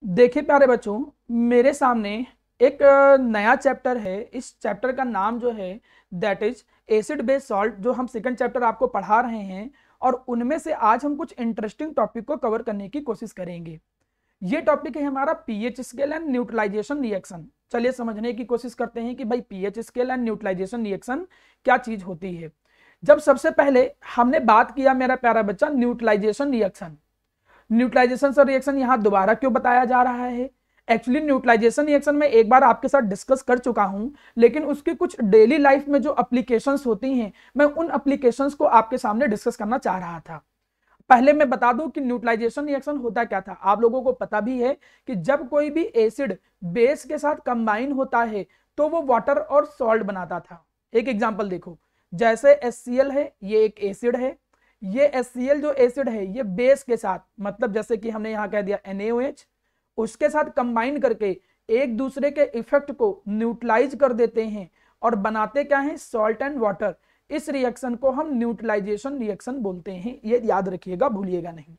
देखिए प्यारे बच्चों, मेरे सामने एक नया चैप्टर है। इस चैप्टर का नाम जो है that is acid base salt, जो हम सेकंड चैप्टर आपको पढ़ा रहे हैं। और उनमें से आज हम कुछ इंटरेस्टिंग टॉपिक को कवर करने की कोशिश करेंगे। ये टॉपिक है हमारा pH scale and neutralisation reaction. चलिए समझने की कोशिश करते हैं कि भाई pH scale and neutralisation reaction क्या चीज होती है। जब सबसे पहले हमने बात किया मेरा प्यारा बच्चा न्यूट्रलाइजेशन रिएक्शन, न्यूट्रलाइजेशन से रिएक्शन यहाँ दोबारा क्यों बताया जा रहा है। एक्चुअली न्यूट्रलाइजेशन रिएक्शन में एक बार आपके साथ डिस्कस कर चुका हूं, लेकिन उसकी कुछ डेली लाइफ में जो एप्लीकेशंस होती हैं, मैं उन एप्लीकेशंस को आपके सामने डिस्कस करना चाह रहा था। पहले मैं बता दूं कि न्यूट्रलाइजेशन रिएक्शन होता क्या था। आप लोगों को पता भी है कि जब कोई भी एसिड बेस के साथ कंबाइन होता है तो वो वाटर और सॉल्ट बनाता था। एक एग्जांपल देखो, जैसे HCl है, ये एक एसिड है। ये HCl जो एसिड है ये बेस के साथ, मतलब जैसे कि हमने यहां कह दिया NaOH, उसके साथ कंबाइन करके एक दूसरे के इफेक्ट को न्यूट्रलाइज कर देते हैं और बनाते क्या है, सॉल्ट एंड वाटर। इस रिएक्शन को हम न्यूट्रलाइजेशन रिएक्शन बोलते हैं। ये याद रखिएगा, भूलिएगा नहीं।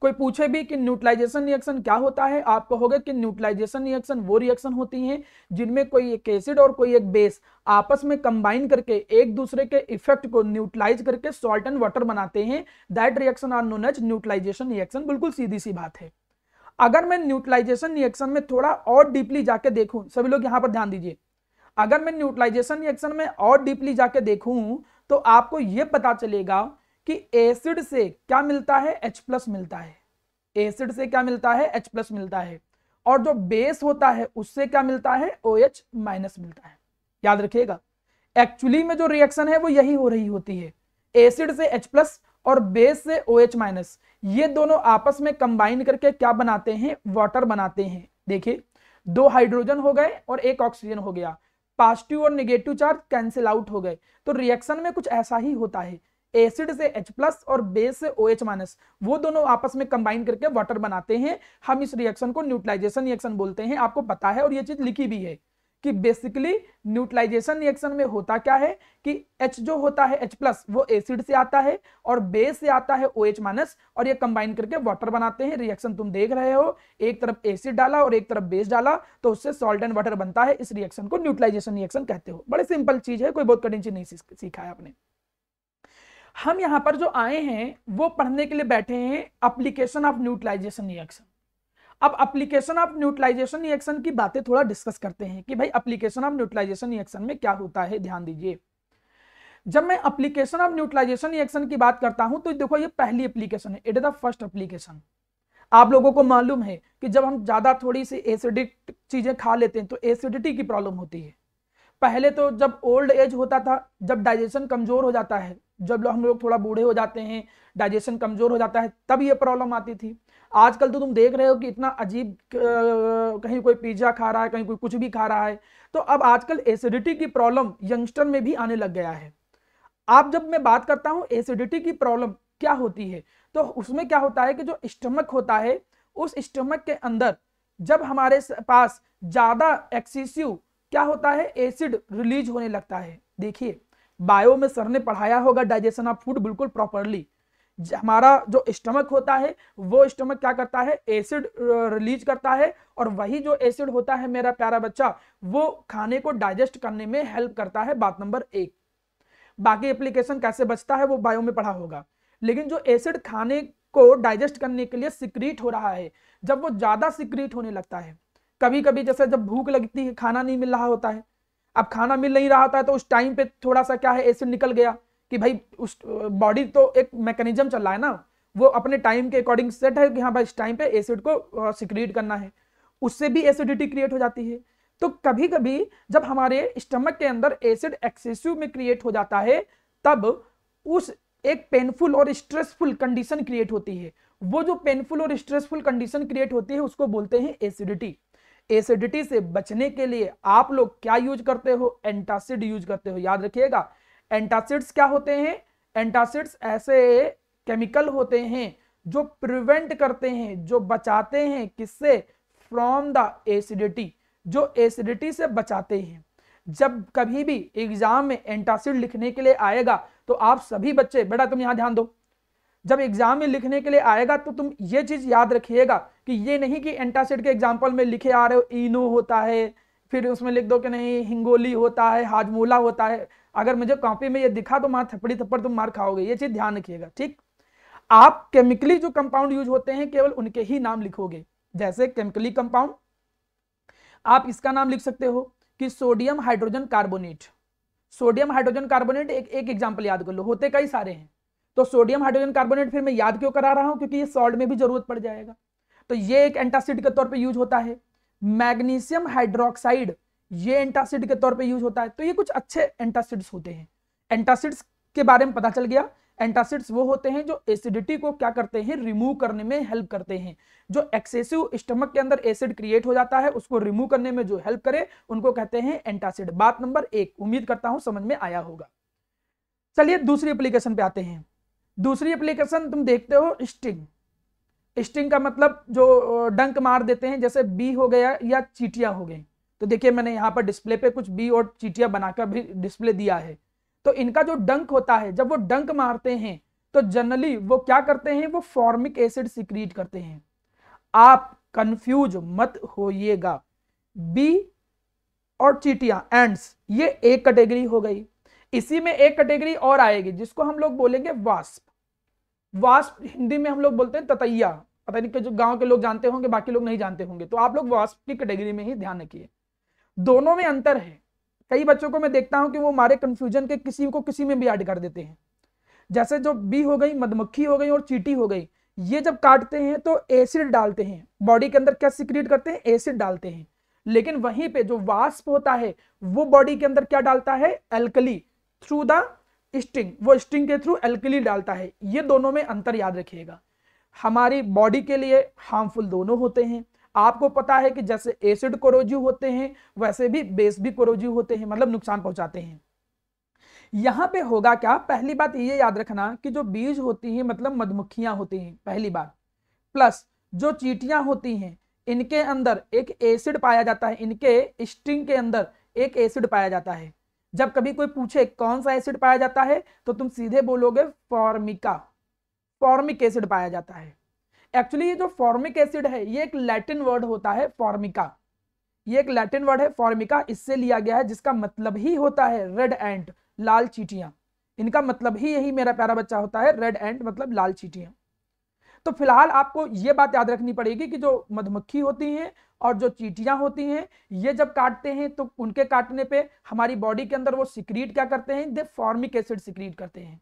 कोई पूछे भी कि न्यूट्रलाइजेशन रिएक्शन क्या होता है, आप कहोगे कि न्यूट्रलाइजेशन रिएक्शन वो रिएक्शन होती हैं जिनमें कोई एक एसिड और कोई एक बेस आपस में कंबाइन करके एक दूसरे के इफेक्ट को न्यूट्रलाइज करके सॉल्ट एंड वाटर बनाते हैं। That reaction are known as neutralisation reaction. बिल्कुल सीधी सी बात है। अगर मैं न्यूट्रलाइजेशन रिएक्शन में थोड़ा और डीपली जाके देखूं, सभी लोग यहां पर ध्यान दीजिए, अगर मैं न्यूट्रलाइजेशन रिएक्शन में और डीपली जाके देखूं तो आपको यह पता चलेगा कि एसिड से क्या मिलता है, H+ मिलता है। एसिड से क्या मिलता है, H+ मिलता है। और जो बेस होता है उससे क्या मिलता है, OH- मिलता है। याद रखिएगा, एक्चुअली में जो रिएक्शन है वो यही हो रही होती है। एसिड से H+ और बेस से OH-, ये दोनों आपस में कंबाइन करके क्या बनाते हैं, वाटर बनाते हैं। देखिए, 2 हाइड्रोजन हो गए और 1 ऑक्सीजन हो गया, पॉजिटिव और नेगेटिव चार्ज कैंसिल आउट हो गए। तो रिएक्शन में कुछ ऐसा ही होता है। एसिड से H+ और बेस से OH-, वो दोनों आपस में कंबाइन करके वाटर बनाते हैं। हम इस रिएक्शन को न्यूट्रलाइजेशन रिएक्शन बोलते हैं। आपको पता है और ये चीज लिखी भी है कि बेसिकली न्यूट्रलाइजेशन रिएक्शन में होता क्या है कि H जो होता है, H+ वो एसिड से आता है और बेस से आता है OH-, और ये कंबाइन करके वाटर बनाते हैं। रिएक्शन तुम देख रहे हो, एक तरफ एसिड डाला और एक तरफ बेस डाला तो उससे सॉल्ट एंड वाटर बनता है। इस रिएक्शन को न्यूट्रलाइजेशन रिएक्शन कहते हो। बड़े सिंपल चीज है, कोई बहुत कठिन चीज नहीं सीखा है आपने। हम यहां पर जो आए हैं वो पढ़ने के लिए बैठे हैं एप्लीकेशन ऑफ न्यूट्रलाइजेशन रिएक्शन। अब एप्लीकेशन ऑफ न्यूट्रलाइजेशन रिएक्शन की बातें थोड़ा डिस्कस करते हैं कि भाई एप्लीकेशन ऑफ न्यूट्रलाइजेशन रिएक्शन में क्या होता है। ध्यान दीजिए, जब मैं एप्लीकेशन ऑफ न्यूट्रलाइजेशन रिएक्शन की बात करता हूं तो देखो ये पहली एप्लीकेशन है, it is the first application. आप लोगों को मालूम है कि जब हम ज्यादा थोड़ी सी एसिडिक चीजें खा लेते हैं तो एसिडिटी की प्रॉब्लम होती है। पहले तो जब ओल्ड एज होता था, जब डाइजेशन कमजोर हो जाता है, जब हम लोग थोड़ा बूढ़े हो जाते हैं, डाइजेशन कमजोर हो जाता है, तब ये प्रॉब्लम आती थी। आजकल तो तुम देख रहे हो कि इतना अजीब, कहीं कोई पिज्जा खा रहा है, कहीं कोई कुछ भी खा रहा है। तो अब आजकल एसिडिटी की प्रॉब्लम यंगस्टर में भी आने लग गया है। आप जब मैं बात करता हूं एसिडिटी की प्रॉब्लम क्या होती है, तो उसमें क्या होता है कि जो स्टमक होता है, उस स्टमक के अंदर जब हमारे पास ज्यादा एक्सेसिव क्या होता है, एसिड रिलीज होने लगता है। देखिए, बायो में सर ने पढ़ाया होगा डाइजेशन ऑफ फूड बिल्कुल प्रॉपरली। हमारा जो स्टमक होता है वो स्टमक क्या करता है, एसिड रिलीज करता है, और वही जो एसिड होता है मेरा प्यारा बच्चा, वो खाने को डाइजेस्ट करने में हेल्प करता है। बात नंबर 1। बाकी एप्लीकेशन कैसे बचता है वो बायो में पढ़ा होगा। लेकिन जो एसिड खाने को डाइजेस्ट करने के लिए सिक्रीट हो रहा है, जब वो ज्यादा सिक्रीट होने लगता है, कभी कभी जैसे जब भूख लगती है, खाना नहीं मिल रहा होता है, अब खाना मिल नहीं रहा होता है तो उस टाइम पे थोड़ा सा क्या है, एसिड निकल गया कि भाई उस बॉडी तो एक मैकेनिज्म चल रहा है ना, वो अपने टाइम के अकॉर्डिंग सेट है कि हाँ भाई इस टाइम पे एसिड को सिक्रीट करना है, उससे भी एसिडिटी क्रिएट हो जाती है। तो कभी कभी जब हमारे स्टमक के अंदर एसिड एक्सेसिव में क्रिएट हो जाता है, तब उस एक पेनफुल और स्ट्रेसफुल कंडीशन क्रिएट होती है। वो जो पेनफुल और स्ट्रेसफुल कंडीशन क्रिएट होती है उसको बोलते हैं एसिडिटी। एसिडिटी से बचने के लिए आप लोग क्या यूज करते हो, एंटासिड यूज करते हो। याद रखिएगा, एंटासिड्स क्या होते हैं, एंटासिड्स ऐसे केमिकल होते हैं जो प्रिवेंट करते हैं, जो बचाते हैं किससे, फ्रॉम द एसिडिटी, जो एसिडिटी से बचाते हैं। जब कभी भी एग्जाम में एंटासिड लिखने के लिए आएगा तो आप सभी बच्चे, बेटा तुम यहां ध्यान दो, जब एग्जाम में लिखने के लिए आएगा तो तुम ये चीज याद रखिएगा कि ये नहीं कि एंटासिड के एग्जाम्पल में लिखे आ रहे हो इनो होता है, फिर उसमें लिख दो कि नहीं हिंगोली होता है, हाजमोला होता है। अगर मुझे कॉपी में ये दिखा तो मार थप्पड़ी थप्पड़ तुम मार खाओगे, ये चीज ध्यान रखिएगा। ठीक, आप केमिकली जो कंपाउंड यूज होते हैं केवल उनके ही नाम लिखोगे। जैसे केमिकली कंपाउंड आप इसका नाम लिख सकते हो कि sodium hydrogen carbonate. Sodium hydrogen carbonate एक एग्जांपल याद कर लो, होते कई सारे हैं। तो सोडियम हाइड्रोजन कार्बोनेट फिर मैं याद क्यों करा रहा हूं, क्योंकि ये सॉल्ट में भी जरूरत पड़ जाएगा। तो ये एक एंटासिड के तौर पे यूज होता है। मैग्नीशियम हाइड्रोक्साइड ये एंटासिड के तौर पे यूज होता है। तो ये कुछ अच्छे एंटासिड्स होते हैं। एंटासिड्स के बारे में पता चल गया। एंटासिड्स वो होते हैं जो एसिडिटी को क्या करते हैं, रिमूव करने में हेल्प करते हैं। जो एक्सेसिव स्टमक के अंदर एसिड क्रिएट हो जाता है उसको रिमूव करने में जो हेल्प करे उनको कहते हैं एंटासिड। बात नंबर 1, उम्मीद करता हूं समझ में आया होगा। चलिए दूसरी एप्लीकेशन पे आते हैं। दूसरी एप्लीकेशन तुम देखते हो स्टिंग। स्टिंग का मतलब जो डंक मार देते हैं, जैसे बी हो गया या चींटियां हो गई। तो देखिए मैंने यहाँ पर डिस्प्ले पे कुछ बी और चींटियां बनाकर भी डिस्प्ले दिया है। तो इनका जो डंक होता है, जब वो डंक मारते हैं तो जनरली वो क्या करते हैं, वो फॉर्मिक एसिड सिक्रीट करते हैं। आप कंफ्यूज मत होइएगा, बी और चींटियां एंड्स ये एक कैटेगरी हो गई। इसी में एक कैटेगरी और आएगी जिसको हम लोग बोलेंगे वास्प। वास्प हिंदी में हम लोग बोलते हैं ततैया। पता नहीं कि जो गांव के लोग जानते होंगे, बाकी लोग नहीं जानते होंगे। तो आप लोग वास्प की कैटेगरी में ही ध्यान रखिए। दोनों में अंतर है। कई बच्चों को मैं देखता हूं कि वो हमारे कंफ्यूजन के किसी को किसी में भी ऐड कर देते हैं। जैसे जो बी हो गई, मधुमक्खी हो गई और चींटी हो गई, ये जब काटते हैं तो एसिड डालते हैं बॉडी के अंदर। क्या सिक्रीट करते हैं, एसिड डालते हैं। लेकिन वहीं पे जो वास्प होता है वो बॉडी के अंदर क्या डालता है, एल्कली थ्रू द स्टिंग। वो स्टिंग के थ्रू एल्कली डालता है। ये दोनों में अंतर याद रखिएगा। हमारी बॉडी के लिए हार्मफुल दोनों होते हैं। आपको पता है कि जैसे एसिड कोरोजिव होते हैं वैसे भी बेस भी कोरोजिव होते हैं, मतलब नुकसान पहुंचाते हैं। यहां पे होगा क्या, पहली बात ये याद रखना कि जो बीज होती हैं मतलब मधुमक्खियां होती हैं, पहली बात। प्लस जो चींटियां होती हैं इनके अंदर एक एसिड पाया जाता है। इनके स्टिंग के अंदर एक एसिड पाया जाता है। जब कभी कोई पूछे कौन सा एसिड पाया जाता है तो तुम सीधे बोलोगे फॉर्मिका। फॉर्मिक एसिड पाया जाता है। एक्चुअली ये जो फॉर्मिक एसिड है ये एक लैटिन वर्ड होता है फॉर्मिका। ये एक लैटिन वर्ड है फॉर्मिका, इससे लिया गया है, जिसका मतलब ही होता है रेड एंट, लाल चींटियां। इनका मतलब ही यही मेरा प्यारा बच्चा होता है, रेड एंट मतलब लाल चींटियां। तो फिलहाल आपको यह बात याद रखनी पड़ेगी कि जो मधुमक्खी होती हैं और जो चींटियां होती हैं ये जब काटते हैं तो उनके काटने पे हमारी बॉडी के अंदर वो सिक्रीट क्या करते हैं, दे फॉर्मिक एसिड सिक्रीट करते हैं।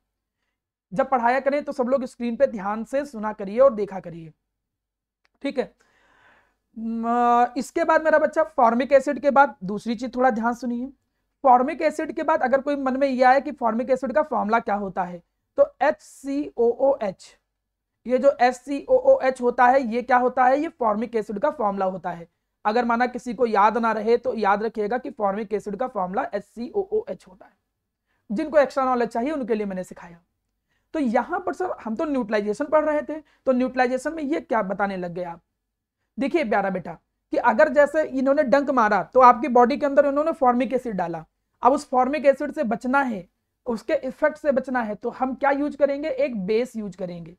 जब पढ़ाया करें तो सब लोग स्क्रीन पे ध्यान से सुना करिए और देखा करिए, ठीक है। इसके बाद मेरा बच्चा फॉर्मिक एसिड के बाद दूसरी चीज थोड़ा ध्यान सुनिए। फॉर्मिक एसिड के बाद अगर कोई मन में यह आए कि फॉर्मिक एसिड का फॉर्मूला क्या होता है, तो HCOOH। ये जो HCOOH होता है ये क्या होता है, ये फॉर्मिक एसिड का फॉर्मूला होता है। अगर माना किसी को याद ना रहे तो याद रखिएगा कि फॉर्मिक एसिड का फॉर्मूला HCOOH होता है। जिनको एक्स्ट्रा नॉलेज चाहिए उनके लिए मैंने सिखाया। तो यहां पर सर हम तो न्यूट्रलाइजेशन पढ़ रहे थे, तो न्यूट्रलाइजेशन में ये क्या बताने लग गए आप। देखिए प्यारा बेटा कि अगर जैसे इन्होंने डंक मारा तो आपकी बॉडी के अंदर इन्होंने फॉर्मिक एसिड डाला। अब उस फॉर्मिक एसिड से बचना है, उसके इफेक्ट से बचना है, तो हम क्या यूज करेंगे, एक बेस यूज करेंगे।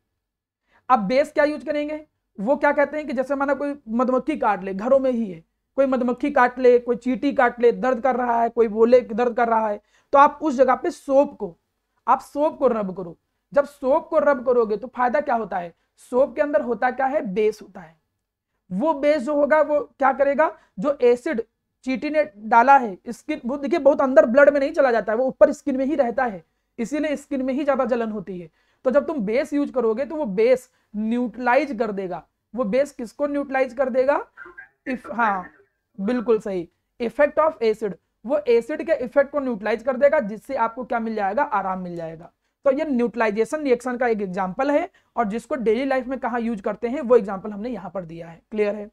अब बेस क्या यूज करेंगे, वो क्या कहते हैं कि जैसे माना कोई मधुमक्खी काट ले, घरों में ही है, कोई मधुमक्खी काट ले, कोई चींटी काट ले, दर्द कर रहा है, कोई बोले दर्द कर रहा है, तो आप उस जगह पे सोप को रब करो। जब सोप को रब करोगे तो फायदा क्या होता है, सोप के अंदर होता क्या है, बेस होता है। वो बेस जो होगा वो क्या करेगा, जो एसिड चींटी ने डाला है स्किन, वो देखिए बहुत अंदर ब्लड में नहीं चला जाता है, वो ऊपर स्किन में ही रहता है, इसीलिए स्किन में ही ज्यादा जलन होती है। तो जब तुम बेस यूज करोगे तो वो बेस न्यूट्रलाइज कर देगा। वो बेस किसको न्यूट्रलाइज कर देगा, हाँ बिल्कुल सही, इफेक्ट ऑफ एसिड। वो एसिड के इफेक्ट को न्यूट्रलाइज कर देगा, जिससे आपको क्या मिल जाएगा, आराम मिल जाएगा। तो ये न्यूट्रलाइजेशन रिएक्शन का एक एग्जांपल है, और जिसको डेली लाइफ में कहाँ यूज करते हैं वो एग्जांपल हमने यहाँ पर दिया है। क्लियर है।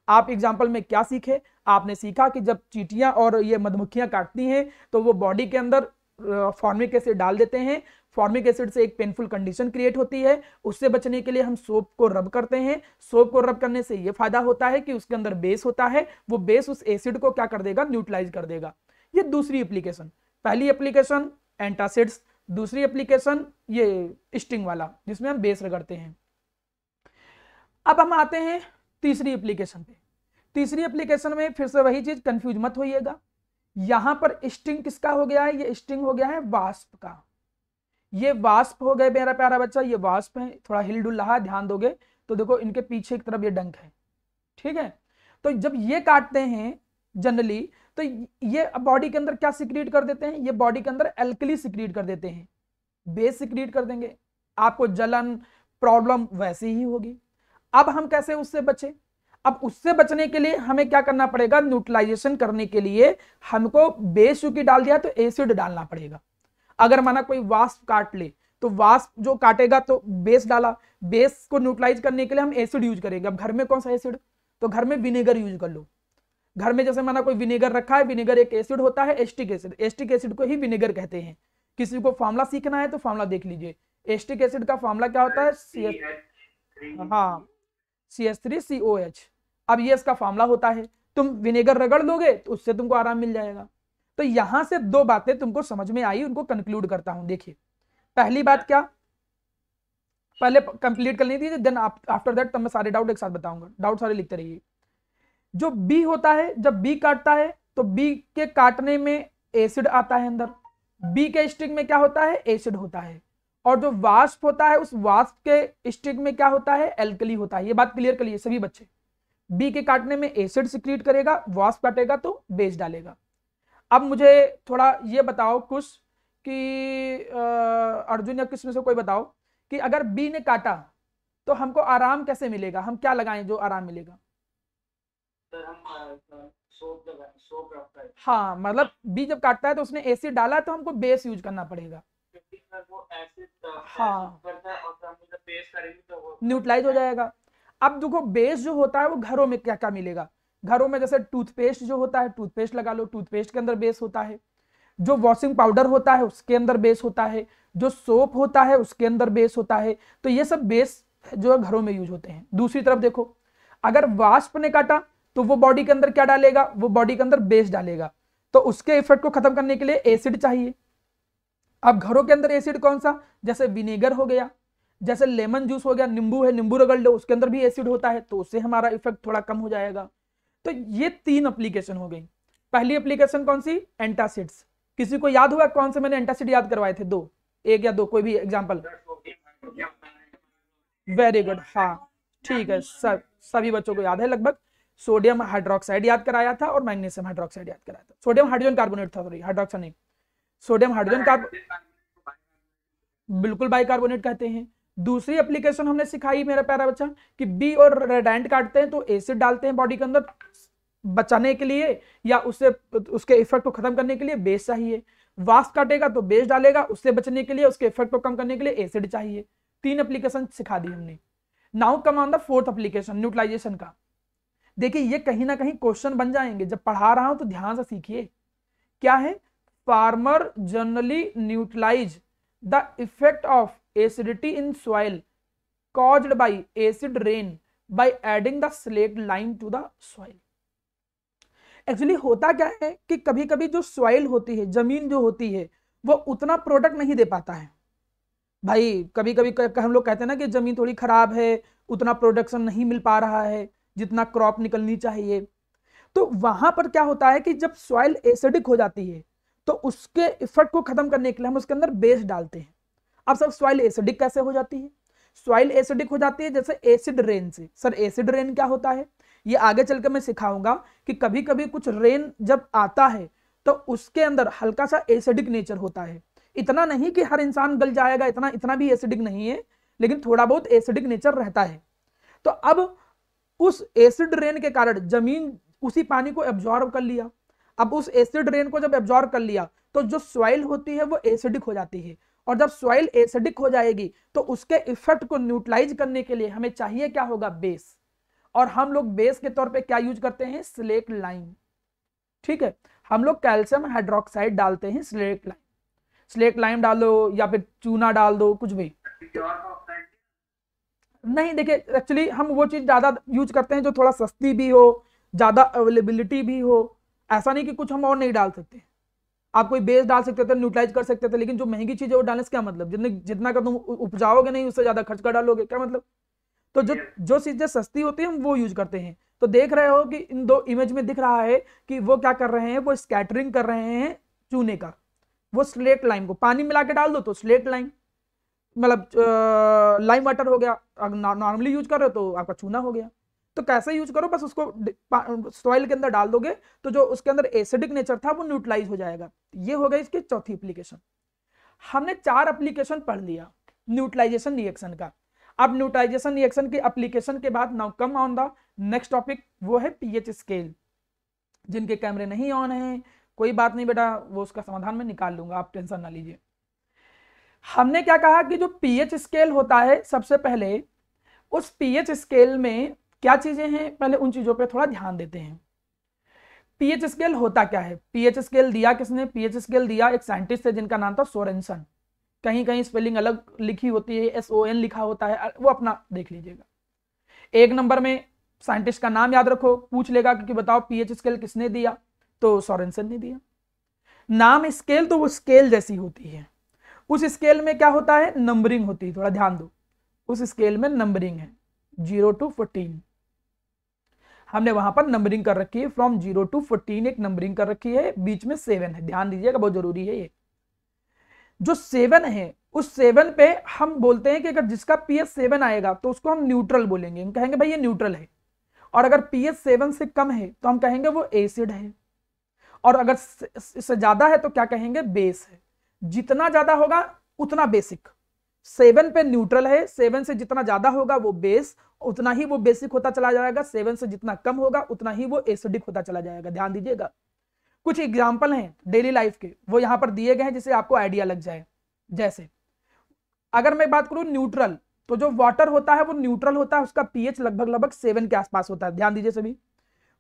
आप एग्जांपल में क्या सीखे, आपने सीखा कि जब चींटियां और ये मधुमक्खियां काटती हैं तो वो बॉडी के अंदर फॉर्मिक एसिड डाल देते हैं। फॉर्मिक एसिड से एक पेनफुल कंडीशन क्रिएट होती है, उससे बचने के लिए हम सोप को रब करते हैं। सोप को रब करने से ये फायदा होता है कि उसके अंदर बेस होता है, वो बेस उस एसिड को क्या कर देगा, न्यूट्रलाइज कर देगा। ये दूसरी एप्लीकेशन। पहली एप्लीकेशन एंटासिड्स, दूसरी एप्लीकेशन ये स्टिंग वाला जिसमें हम बेस रगड़ते हैं। अब हम आते हैं तीसरी एप्लीकेशन पे। तीसरी एप्लीकेशन में फिर से वही चीज, कंफ्यूज मत होइएगा। यहां पर स्टिंग किसका हो गया है, ये स्टिंग हो गया है वास्प का। ये वास्प हो गए मेरा प्यारा बच्चा, ये वास्प है, थोड़ा हिल डुल रहा है, ध्यान दोगे तो देखो इनके पीछे की तरफ ये डंक है, ठीक है। तो जब ये काटते हैं जनरली तो ये बॉडी के अंदर क्या सिक्रीट कर देते हैं, ये बॉडी के अंदर एल्कली सिक्रीट कर देते हैं, बेस सिक्रीट कर देंगे, आपको जलन प्रॉब्लम वैसे ही होगी। अब हम कैसे उससे बचे, अब उससे बचने के लिए हमें क्या करना पड़ेगा, न्यूट्रलाइजेशन करने के लिए हमको बेस चूंकि डाल दिया तो एसिड डालना पड़ेगा। अगर माना कोई वास्प काट ले तो वास्प जो काटेगा तो बेस डाला, बेस को न्यूट्रलाइज करने के लिए हम एसिड यूज करेंगे। अब घर में कौन सा एसिड, तो घर में विनेगर यूज कर लो। घर में जैसे माना कोई विनेगर रखा है, विनेगर एक एसिड होता है, एस्टिक एसिड, एस्टिक एसिड को ही विनेगर कहते हैं। किसी को फॉर्मूला सीखना है तो फॉर्मूला देख लीजिए, एस्टिक एसिड का फॉर्मूला क्या होता है, हाँ CH3COH। अब ये इसका फॉर्मूला होता है, तुम विनेगर रगड़ लोगे तो उससे तुमको आराम मिल जाएगा। तो यहां से दो बातें तुमको समझ में आई, उनको कंक्लूड करता हूं। देखिए पहली बात क्या, पहले कंप्लीट कर लीजिए, देन आफ्टर दैट तब मैं सारे डाउट एक साथ बताऊंगा, डाउट सारे लिखते रहिए। जो बी होता है, जब बी काटता है तो बी के काटने में एसिड आता है अंदर, बी के स्टिक में क्या होता है, एसिड होता है। और जो वास्प होता है उस वास्प के स्टिक में क्या होता है, एल्कली होता है। ये बात क्लियर कर लिए सभी बच्चे। बी के काटने में एसिड सिक्रीट करेगा, वास्प काटेगा तो बेस डालेगा। अब मुझे थोड़ा ये बताओ कुछ कि अर्जुन या किसमें से कोई बताओ कि अगर बी ने काटा तो हमको आराम कैसे मिलेगा, हम क्या लगाएं जो आराम मिलेगा। हाँ मतलब बी जब काटता है तो उसने एसिड डाला है तो हमको बेस यूज करना पड़ेगा। हाँ न्यूट्रलाइज हो जाएगा। अब देखो बेस जो होता है वो घरों में क्या क्या मिलेगा, घरों में जैसे टूथपेस्ट जो होता है, टूथपेस्ट लगा लो, टूथपेस्ट के अंदर बेस होता है। जो वॉशिंग पाउडर होता है उसके अंदर बेस होता है, जो सोप होता है उसके अंदर बेस होता है। तो ये सब बेस जो है घरों में यूज होते हैं। दूसरी तरफ देखो, अगर वास्प ने काटा तो वो बॉडी के अंदर क्या डालेगा, वो बॉडी के अंदर बेस डालेगा। तो उसके इफेक्ट को खत्म करने के लिए एसिड चाहिए। अब घरों के अंदर एसिड कौन सा, जैसे विनेगर हो गया, जैसे लेमन जूस हो गया, नींबू है, नींबू रगड़ लो, उसके अंदर भी एसिड होता है, तो उससे हमारा इफेक्ट थोड़ा कम हो जाएगा। तो ये तीन एप्लीकेशन हो गई। पहली एप्लीकेशन कौन सी, एंटासिड्स। किसी को याद हुआ कौन से मैंने एंटासिड याद करवाए थे, दो, एक या दो, कोई भी एग्जांपल। वेरी गुड, हाँ ठीक है, सभी बच्चों को याद है लगभग। सोडियम हाइड्रोक्साइड याद कराया था और मैग्नीशियम हाइड्रोक्साइड याद कराया था। सोडियम हाइड्रोजन कार्बोनेट था, सॉरी हाइड्रोक्साइड नहीं, सोडियम हाइड्रोजन बिल्कुल बाइकार्बोनेट कहते हैं। दूसरी एप्लीकेशन हमने सिखाई मेरा प्यारा बच्चा कि बी और रेडेंट काटते हैं तो एसिड डालते हैं बॉडी के अंदर बचाने के लिए या उससे उसके इफेक्ट को खत्म करने के लिए बेस चाहिए। वास्प काटेगा तो बेस डालेगा, उससे बचने के लिए, उसके इफेक्ट को कम करने के लिए एसिड चाहिए। तीन एप्लीकेशन सिखा दी हमने। Now come on the fourth application, neutralisation का। देखिए ये कहीं ना कहीं क्वेश्चन बन जाएंगे, जब पढ़ा रहा हूं तो ध्यान से सीखिए। क्या है, farmer generally neutralise the effect of acidity in soil caused by acid rain by adding the slaked lime to the soil। Actually होता क्या है कि कभी कभी जो सॉइल होती है, जमीन जो होती है, वो उतना प्रोडक्ट नहीं दे पाता है भाई। कभी कभी हम लोग कहते हैं ना कि जमीन थोड़ी खराब है, उतना प्रोडक्शन नहीं मिल पा रहा है जितना क्रॉप निकलनी चाहिए। तो वहां पर क्या होता है कि जब सॉइल एसिडिक हो जाती है तो उसके इफेक्ट को खत्म करने के लिए हम उसके अंदर बेस डालते हैं। अब सर सॉइल एसिडिक कैसे हो जाती है, सॉइल एसिडिक हो जाती है जैसे एसिड रेन से। सर एसिड रेन क्या होता है, ये आगे चलकर मैं सिखाऊंगा कि कभी कभी कुछ रेन जब आता है तो उसके अंदर हल्का सा एसिडिक नेचर होता है। इतना नहीं कि हर इंसान गल जाएगा, इतना भी एसिडिक नहीं है, लेकिन थोड़ा बहुत एसिडिक नेचर रहता है। तो अब उस एसिड रेन के कारण जमीन उसी पानी को एब्जॉर्ब कर लिया। अब उस एसिड रेन को जब एब्जॉर्ब कर लिया तो जो सॉइल होती है वो एसिडिक हो जाती है। और जब सॉइल एसिडिक हो जाएगी तो उसके इफेक्ट को न्यूट्रलाइज करने के लिए हमें चाहिए क्या होगा, बेस। और हम लोग बेस के तौर पे क्या यूज करते हैं, स्लेक लाइम। ठीक है, हम लोग कैल्शियम हाइड्रोक्साइड डालते हैं, स्लेक लाइम। स्लेक लाइम डालो या फिर चूना डाल दो, कुछ भी नहीं। देखिए एक्चुअली हम वो चीज ज्यादा यूज करते हैं जो थोड़ा सस्ती भी हो, ज्यादा अवेलेबिलिटी भी हो। ऐसा नहीं कि कुछ हम और नहीं डाल सकते, आप कोई बेस डाल सकते थे, न्यूट्रलाइज कर सकते थे, लेकिन जो महंगी चीज है वो डालने से क्या मतलब, जितने जितना का तुम उपजाओगे नहीं उससे ज्यादा खर्च कर डालोगे, क्या मतलब। तो जो जो चीजें सस्ती होती है हम वो यूज करते हैं। तो देख रहे हो कि इन दो इमेज में दिख रहा है कि वो क्या कर रहे हैं, वो स्कैटरिंग कर रहे हैं चूने का। वो स्लेट लाइम को पानी मिला के डाल दो तो स्लेट लाइम, मतलब लाइम वाटर हो गया। अगर नॉर्मली यूज कर रहे हो तो आपका चूना हो गया। तो कैसे यूज करो, बस उसको सॉइल के अंदर डाल दोगे तो जो उसके अंदर एसिडिक नेचर था वो न्यूट्रलाइज हो जाएगा। ये हो गया इसकी चौथी एप्लीकेशन। हमने 4 एप्लीकेशन पढ़ लिया न्यूट्रलाइजेशन रिएक्शन का। अब न्यूट्रलाइजेशन रिएक्शन की एप्लीकेशन के बाद now come on the next topic, वो है पीएच स्केल। जिनके कैमरे नहीं ऑन है कोई बात नहीं बेटा, वो उसका समाधान मैं निकाल लूंगा, आप टेंशन ना लीजिए। हमने क्या कहा कि जो पीएच स्केल होता है, सबसे पहले उस पीएच स्केल में क्या चीजें हैं, पहले उन चीजों पे थोड़ा ध्यान देते हैं। पीएच स्केल होता क्या है, पीएच स्केल दिया किसने, पीएच स्केल दिया एक साइंटिस्ट है जिनका नाम था सोरेनसन। कहीं कहीं स्पेलिंग अलग लिखी होती है, SON लिखा होता है, वो अपना देख लीजिएगा। एक नंबर में साइंटिस्ट का नाम याद रखो, पूछ लेगा कि बताओ पीएच स्केल किसने दिया, तो सोरेनसन ने दिया। नाम स्केल, तो वो स्केल जैसी होती है। उस स्केल में क्या होता है, नंबरिंग होती है, थोड़ा ध्यान दो। उस स्केल में नंबरिंग है 0 to 14। हमने वहां पर नंबरिंग कर रखी है, फ्रॉम 0 to 14 एक नंबरिंग कर रखी है, बीच में 7 है, ध्यान दीजिएगा बहुत जरूरी है ये। जो 7 है उस 7 पे हम बोलते हैं कि अगर जिसका पीएच 7 आएगा तो उसको हम न्यूट्रल बोलेंगे, हम कहेंगे भाई ये न्यूट्रल है। और अगर पीएच 7 से कम है तो हम कहेंगे वो एसिड है। और अगर इससे ज्यादा है तो क्या कहेंगे, बेस है। जितना ज्यादा होगा उतना बेसिक। 7 पे न्यूट्रल है, 7 से जितना ज्यादा होगा वो बेस, उतना ही वो बेसिक होता चला जाएगा। 7 से जितना कम होगा उतना ही वो एसिडिक होता चला जाएगा, ध्यान दीजिएगा। कुछ एग्जाम्पल हैं डेली लाइफ के, वो यहां पर दिए गए हैं जिससे आपको आइडिया लग जाए। जैसे अगर मैं बात करूं न्यूट्रल, तो जो वाटर होता है वो न्यूट्रल होता है, उसका पीएच लगभग लगभग 7 के आसपास होता है, ध्यान दीजिए सभी।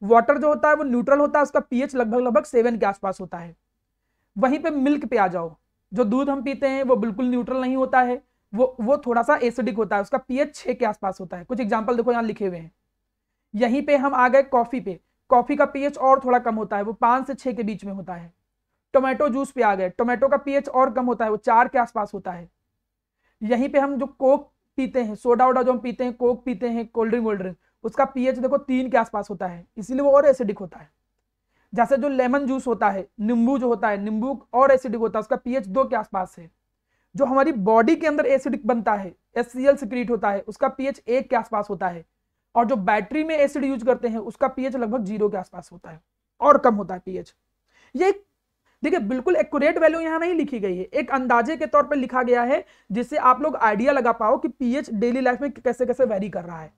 वाटर जो होता है वो न्यूट्रल होता है, उसका पीएच लगभग लगभग 7 के आसपास होता है। वहीं पे मिल्क पे आ जाओ, जो दूध हम पीते हैं वो बिल्कुल न्यूट्रल नहीं होता है, वो थोड़ा सा एसिडिक होता है, उसका पीएच 6 के आसपास होता है। कुछ एग्जांपल देखो यहां लिखे हुए हैं। यहीं पे हम आ गए कॉफी पे, कॉफी का पीएच और थोड़ा कम होता है, वो 5 से 6 के बीच में होता है। टोमेटो जूस पे आ गए, टोमेटो का पीएच और कम होता है, वो 4 के आसपास होता है। यहीं पे हम जो कोक पीते हैं, सोडा वोडा जो हम पीते हैं, कोक पीते हैं, कोल्ड ड्रिंक वोल्ड ड्रिंक, उसका पीएच देखो 3 के आसपास होता है, इसीलिए वो और एसिडिक होता है। जैसे जो लेमन जूस होता है, नींबू जो होता है, नींबू और एसिडिक होता है, उसका पीएच 2 के आसपास है। जो हमारी बॉडी के अंदर एसिडिक बनता है, HCl सिक्रीट होता है, उसका पीएच 1 के आसपास होता है। और जो बैटरी में एसिड यूज करते हैं उसका पीएच लगभग 0 के आसपास होता है, और कम होता है पीएच। ये देखिए बिल्कुल एक्यूरेट वैल्यू यहां नहीं लिखी गई है, एक अंदाजे के तौर पर लिखा गया है, जिससे आप लोग आइडिया लगा पाओ कि पीएच डेली लाइफ में कैसे कैसे वेरी कर रहा है।